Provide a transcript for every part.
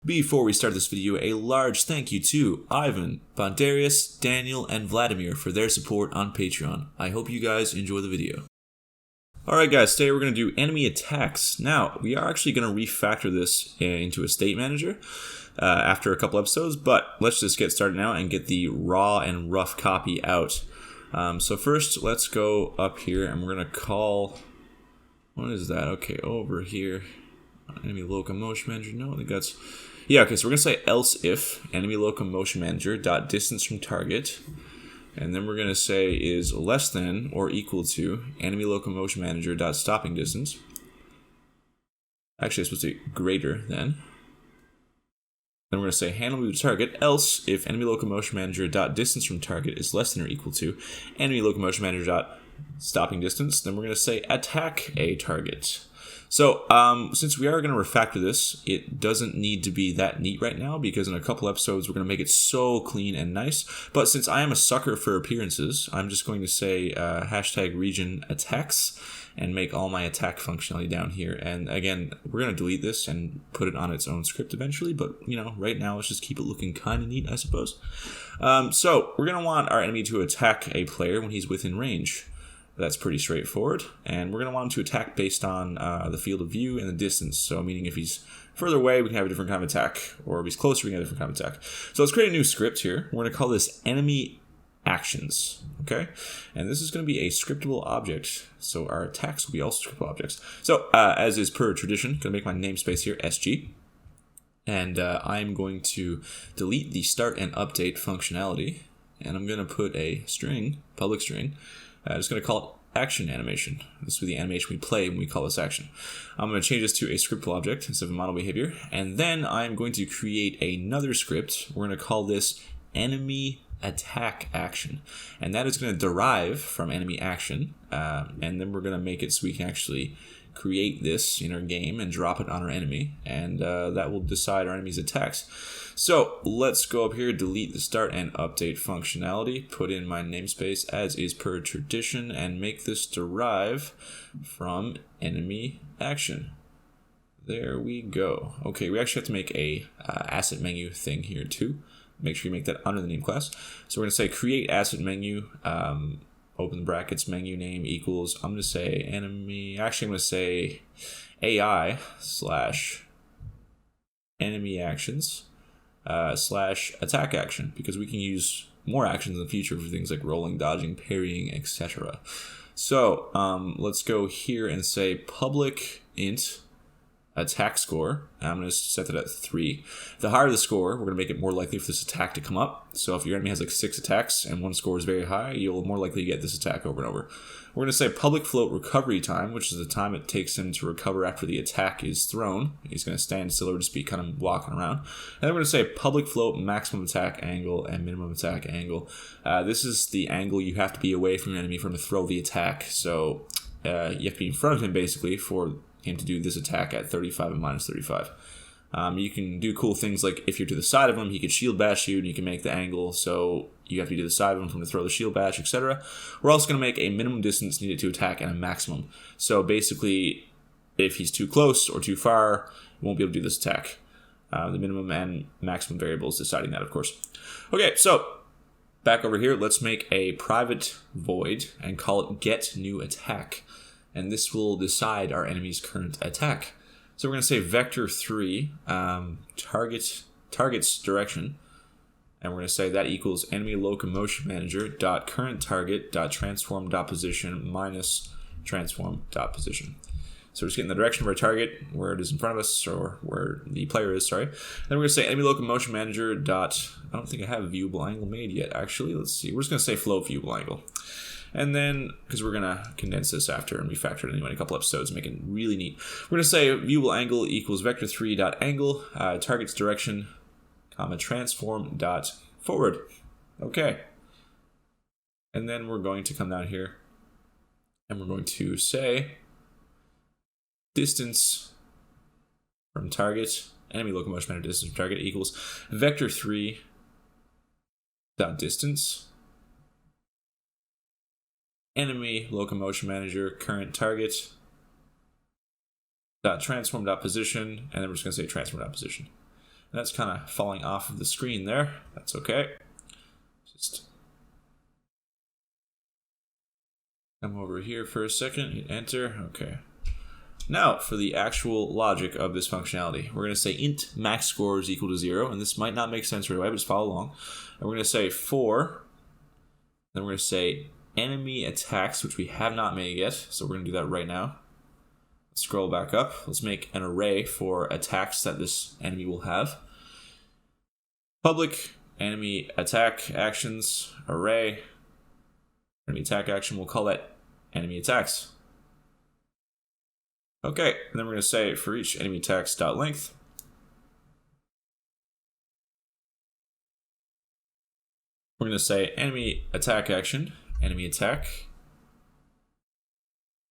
Before we start this video, a large thank you to Ivan, Bondarius, Daniel, and Vladimir for their support on Patreon. I hope you guys enjoy the video. Alright guys, today we're going to do enemy attacks. Now, we are actually going to refactor this into a state manager after a couple episodes, but let's just get started now and get the raw and rough copy out. So first, let's go up here and we're going to call... What is that? Okay, over here. Enemy locomotion manager. No, I think that's... Yeah, okay, so we're going to say else if enemy locomotion manager dot distance from target. And then we're going to say is less than or equal to enemy locomotion manager dot stopping distance. Actually, it's supposed to be greater than. Then we're going to say handle move to target, else if enemy locomotion manager dot distance from target is less than or equal to enemy locomotion manager dot stopping distance. Then we're going to say attack a target. So, since we are going to refactor this, it doesn't need to be that neat right now, because in a couple episodes we're going to make it so clean and nice. But since I am a sucker for appearances, I'm just going to say hashtag region attacks and make all my attack functionality down here. And again, we're going to delete this and put it on its own script eventually, but you know, right now let's just keep it looking kind of neat, I suppose. So, we're going to want our enemy to attack a player when he's within range. That's pretty straightforward, and we're going to want him to attack based on the field of view and the distance. So meaning if he's further away, we can have a different kind of attack, or if he's closer, we can have a different kind of attack. So let's create a new script here. We're going to call this enemy actions, okay? And this is going to be a scriptable object, so our attacks will be also scriptable objects. So as is per tradition, I'm going to make my namespace here SG, and I'm going to delete the start and update functionality, and I'm going to put a string, public string. I'm just going to call it action animation. This will be the animation we play when we call this action. I'm going to change this to a scriptable object instead of a model behavior. And then I'm going to create another script. We're going to call this enemy attack action. And that is going to derive from enemy action. And then we're going to make it so we can actually create this in our game and drop it on our enemy. And that will decide our enemy's attacks. So let's go up here, delete the start and update functionality, put in my namespace as is per tradition, and make this derive from enemy action. There we go. Okay, we actually have to make a asset menu thing here too. Make sure you make that under the name class. So we're going to say create asset menu, open the brackets, menu name equals, I'm going to say enemy, actually I'm going to say AI slash enemy actions. Slash attack action, because we can use more actions in the future for things like rolling, dodging, parrying, etc. So let's go here and say public int attack score. I'm going to set that at 3. The higher the score, we're going to make it more likely for this attack to come up. So if your enemy has like 6 attacks and one score is very high, you'll more likely get this attack over and over. We're going to say public float recovery time, which is the time it takes him to recover after the attack is thrown. He's going to stand still or just be kind of walking around. And then we're going to say public float maximum attack angle and minimum attack angle. This is the angle you have to be away from your enemy for him to throw the attack. So you have to be in front of him basically for him to do this attack at 35 and minus 35. You can do cool things like if you're to the side of him, he could shield bash you and you can make the angle so you have to be to the side of him for him to throw the shield bash, etc. We're also going to make a minimum distance needed to attack and a maximum. So basically, if he's too close or too far, he won't be able to do this attack. The minimum and maximum variables deciding that, of course. Okay, so back over here, let's make a private void and call it get new attack. And this will decide our enemy's current attack. So we're going to say vector3 target's direction, and we're going to say that equals enemy locomotion manager dot current target dot transform dot position minus transform dot position. So we're just getting the direction of our target, where it is in front of us, or where the player is, sorry. Then we're going to say enemy locomotion manager dot, I don't think I have viewable angle made yet, actually. Let's see. We're just going to say float viewable angle. And then, because we're going to condense this after and refactor it anyway in a couple episodes, make it really neat. We're going to say viewable angle equals vector3 dot angle, target's direction, comma, transform dot forward. Okay. And then we're going to come down here and we're going to say distance from target, enemy locomotion manager distance from target equals vector3 dot distance, enemy locomotion manager current target dot transform dot position, and then we're just going to say transform dot position. That's kind of falling off of the screen there. That's okay. Just come over here for a second, hit enter. Okay. Now for the actual logic of this functionality. We're going to say int max score is equal to 0, and this might not make sense right away, but just follow along. And we're going to say for, then we're going to say enemy attacks, which we have not made yet, so we're going to do that right now. Scroll back up. Let's make an array for attacks that this enemy will have. Public enemy attack actions array. Enemy attack action, we'll call that enemy attacks. Okay, and then we're going to say for each enemy attacks dot length. We're going to say enemy attack action, enemy attack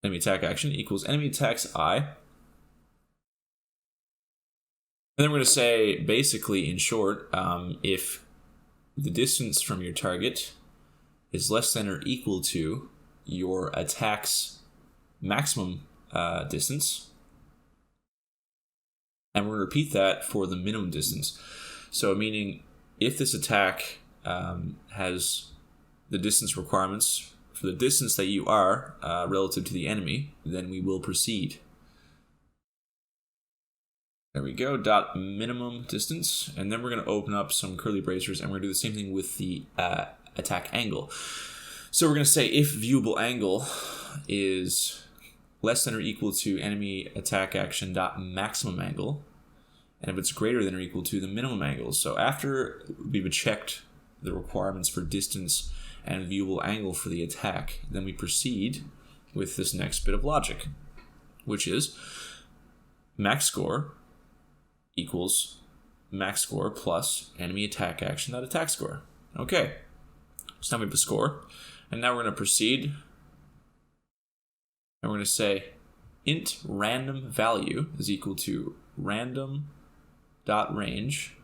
action equals enemy attacks I. And then we're going to say, basically, in short, if the distance from your target is less than or equal to your attack's maximum distance, and we're going to repeat that for the minimum distance. So meaning, if this attack has the distance requirements for the distance that you are relative to the enemy, then we will proceed. There we go, dot minimum distance, and then we're going to open up some curly bracers, and we're going to do the same thing with the attack angle. So we're going to say if viewable angle is less than or equal to enemy attack action dot maximum angle, and if it's greater than or equal to the minimum angle. So after we've checked the requirements for distance and viewable angle for the attack, then we proceed with this next bit of logic, which is max score equals max score plus enemy attack action dot attack score. Okay, so now we have a score, and now we're going to proceed, and we're going to say int random value is equal to random dot range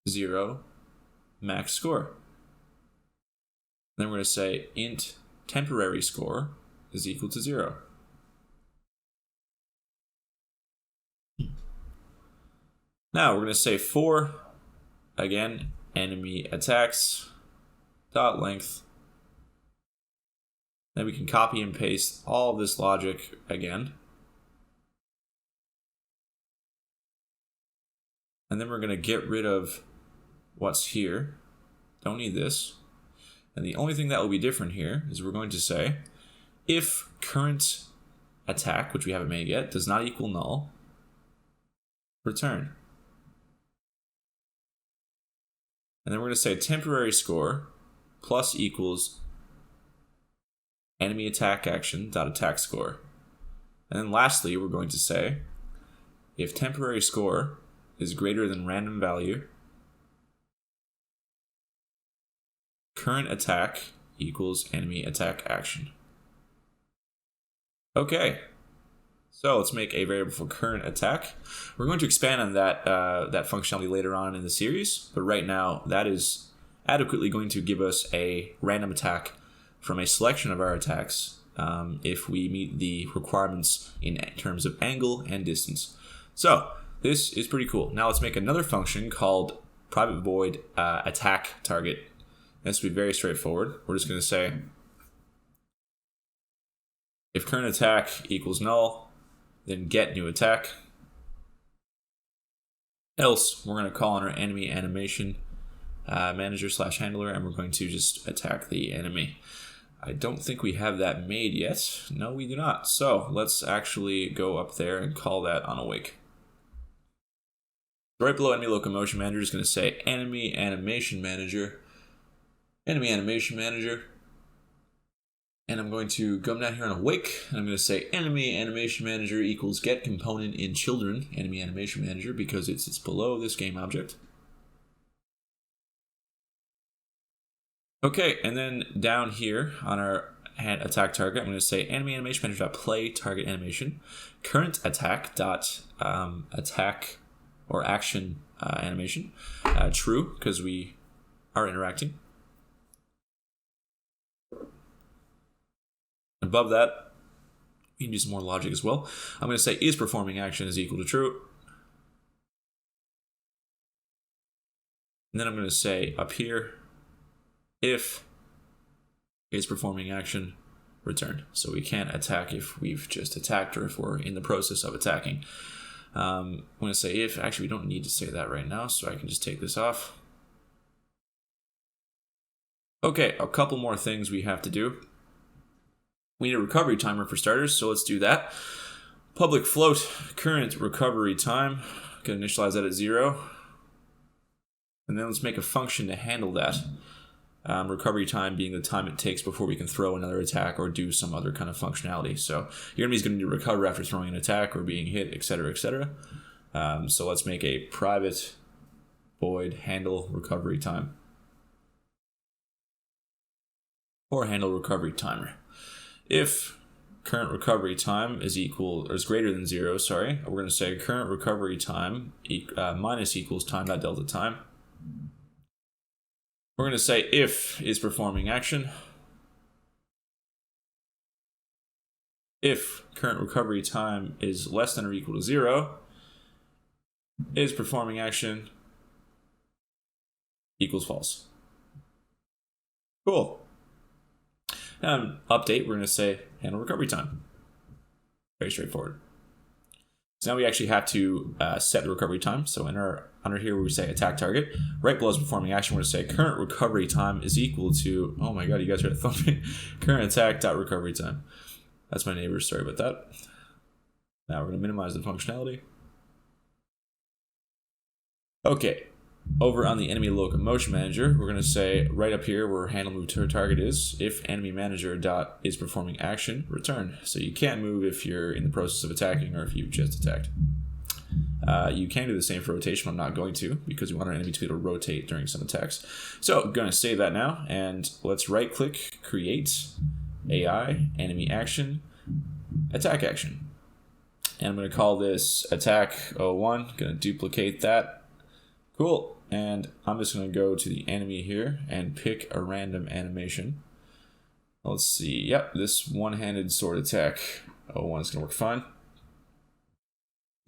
0 max score. Then we're going to say int temporary score is equal to 0. Now we're going to say for, again, enemy attacks dot length. Then we can copy and paste all of this logic again. And then we're going to get rid of what's here. Don't need this. And the only thing that will be different here is we're going to say if current attack, which we haven't made yet, does not equal null, return. And then we're going to say temporary score plus equals enemy attack action dot attack score. And then lastly, we're going to say if temporary score is greater than random value, current attack equals enemy attack action. Okay, so let's make a variable for current attack. We're going to expand on that functionality later on in the series, but right now that is adequately going to give us a random attack from a selection of our attacks if we meet the requirements in terms of angle and distance. So this is pretty cool. Now let's make another function called private void attack target. This will be very straightforward. We're just going to say if current attack equals null, then get new attack. Else, we're going to call on our enemy animation manager / handler, and we're going to just attack the enemy. I don't think we have that made yet. No, we do not. So let's actually go up there and call that on awake. Right below enemy locomotion manager is going to say enemy animation manager. Enemy animation manager. And I'm going to come down here on awake, and I'm going to say enemy animation manager equals get component in children enemy animation manager because it's below this game object. Okay, and then down here on our attack target, I'm going to say enemy animation manager play target animation current attack dot attack or action animation true because we are interacting. Above that, we can do some more logic as well. I'm going to say is performing action is equal to true. And then I'm going to say up here, if is performing action, return. So we can't attack if we've just attacked or if we're in the process of attacking. I'm going to say if. Actually, we don't need to say that right now, so I can just take this off. Okay, a couple more things we have to do. We need a recovery timer for starters, so let's do that. Public float current recovery time. Going to initialize that at 0. And then let's make a function to handle that. Recovery time being the time it takes before we can throw another attack or do some other kind of functionality. So your enemy is going to need to recover after throwing an attack or being hit, etc., etc. So let's make a private void handle recovery time. Or handle recovery timer. If current recovery time is equal or is greater than 0, sorry, we're going to say current recovery time minus equals time.delta time. We're going to say if is performing action. If current recovery time is less than or equal to 0, is performing action equals false. Cool. Update, we're going to say handle recovery time. Very straightforward. So now we actually have to set the recovery time. So under here where we say attack target, right below is performing action, we're going to say current recovery time is equal to, oh my god, you guys heard it thumping, current attack.recovery time. That's my neighbor, sorry about that. Now we're going to minimize the functionality. Okay, over on the enemy locomotion manager, we're going to say right up here where handle move to target is, if enemy manager dot is performing action, return. So you can't move if you're in the process of attacking or if you've just attacked. You can do the same for rotation. I'm not going to because we want our enemy to be able to rotate during some attacks. So I'm going to save that now and let's right click, create, AI, enemy action, attack action. And I'm going to call this attack 01, going to duplicate that. Cool. And I'm just going to go to the enemy here and pick a random animation. Let's see. Yep, this one-handed sword attack 01 is going to work fine.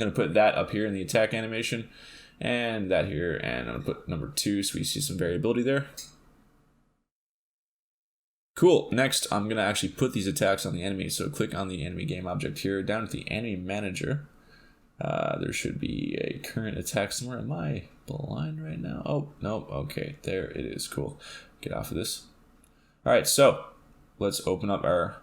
I'm going to put that up here in the attack animation and that here, and I'm going to put number 2 so we see some variability there. Cool. Next, I'm going to actually put these attacks on the enemy. So click on the enemy game object here, down to the enemy manager. There should be a current attack somewhere. Am I blind right now? Oh, nope. Okay, there it is. Cool. Get off of this. All right, so let's open up our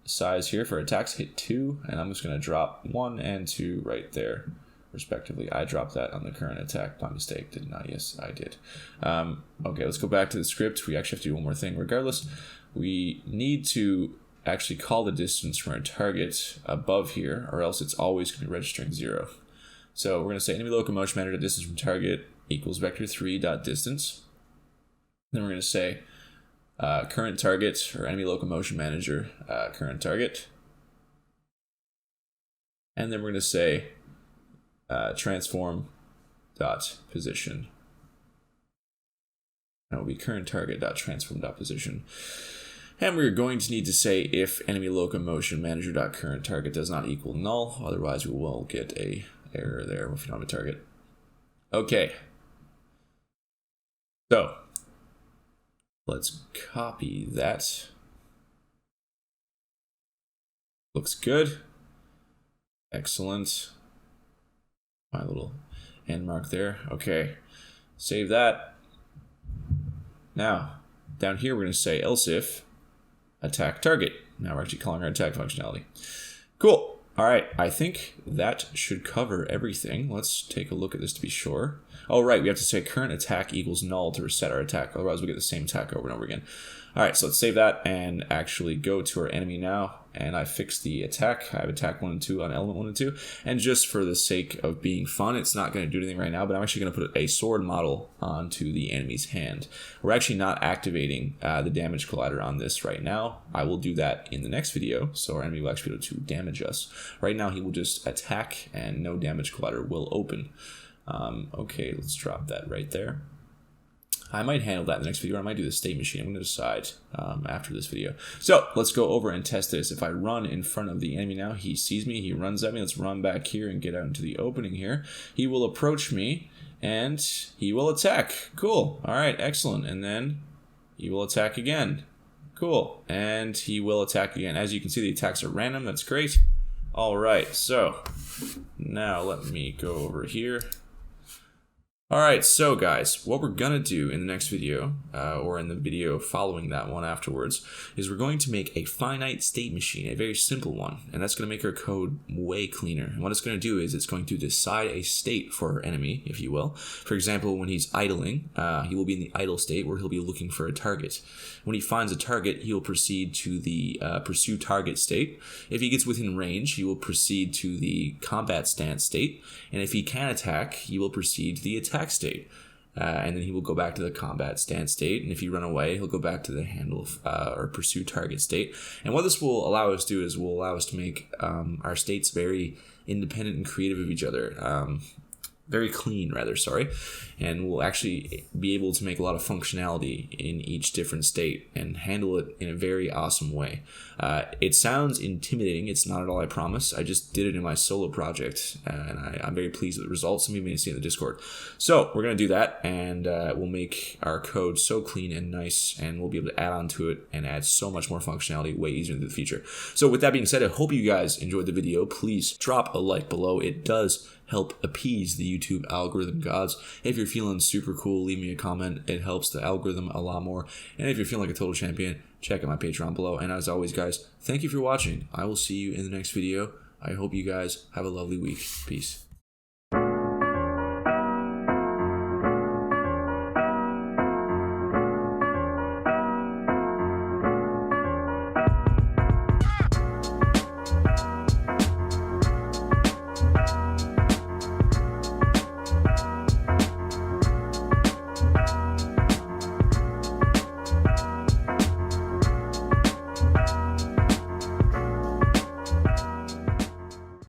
size here for attacks. Hit 2, and I'm just going to drop 1 and 2 right there, respectively. I dropped that on the current attack by mistake, didn't I? Yes, I did. Okay, let's go back to the script. We actually have to do one more thing. Regardless, we need to actually call the distance from our target above here, or else it's always going to be registering 0. So we're going to say enemy locomotion manager distance from target equals vector3.distance. Then we're going to say current target or enemy locomotion manager current target. And then we're going to say transform dot position. That will be current target dot transform dot position. And we're going to need to say if enemy locomotion manager dot current target does not equal null, otherwise we will get a error there if we don't have a target. Okay. So let's copy that. Looks good. Excellent. My little end mark there. Okay. Save that. Now, down here we're going to say else if attack target. Now we're actually calling our attack functionality. Cool. All right, I think that should cover everything. Let's take a look at this to be sure. Oh, right, we have to say current attack equals null to reset our attack. Otherwise, we'll get the same attack over and over again. All right, so let's save that and actually go to our enemy now. And I fixed the attack. I have attack 1 and 2 on element 1 and 2. And just for the sake of being fun, it's not going to do anything right now, but I'm actually going to put a sword model onto the enemy's hand. We're actually not activating the damage collider on this right now. I will do that in the next video, so our enemy will actually be able to damage us. Right now, he will just attack and no damage collider will open. Okay, let's drop that right there. I might handle that in the next video, or I might do the state machine. I'm going to decide after this video. So let's go over and test this. If I run in front of the enemy now, he sees me, he runs at me. Let's run back here and get out into the opening here. He will approach me, And he will attack. Cool. All right, excellent. And then he will attack again. Cool. And he will attack again. As you can see, the attacks are random. That's great. All right, so now let me go over here. All right, so guys, what we're gonna do in the next video, or in the video following that one afterwards, is we're going to make a finite state machine, a very simple one, and that's gonna make our code way cleaner. And what it's gonna do is it's going to decide a state for our enemy, if you will. For example, when he's idling, he will be in the idle state where he'll be looking for a target. When he finds a target, he'll proceed to the pursue target state. If he gets within range, he will proceed to the combat stance state, and if he can attack, he will proceed to the attack state, and then he will go back to the combat stance state, and if you run away, he'll go back to the handle or pursue target state. And what this will allow us to do is will allow us to make our states very independent and creative of each other. Very clean, rather, sorry, and we'll actually be able to make a lot of functionality in each different state and handle it in a very awesome way. It sounds intimidating. It's not at all, I promise. I just did it in my solo project, and I'm very pleased with the results. Some of you may see in the Discord. So we're going to do that, and we'll make our code so clean and nice, and we'll be able to add on to it and add so much more functionality way easier in the future. So with that being said, I hope you guys enjoyed the video. Please drop a like below. It does help appease the YouTube algorithm gods. If you're feeling super cool, leave me a comment. It helps the algorithm a lot more. And if you're feeling like a total champion, check out my Patreon below. And as always, guys, thank you for watching. I will see you in the next video. I hope you guys have a lovely week. Peace.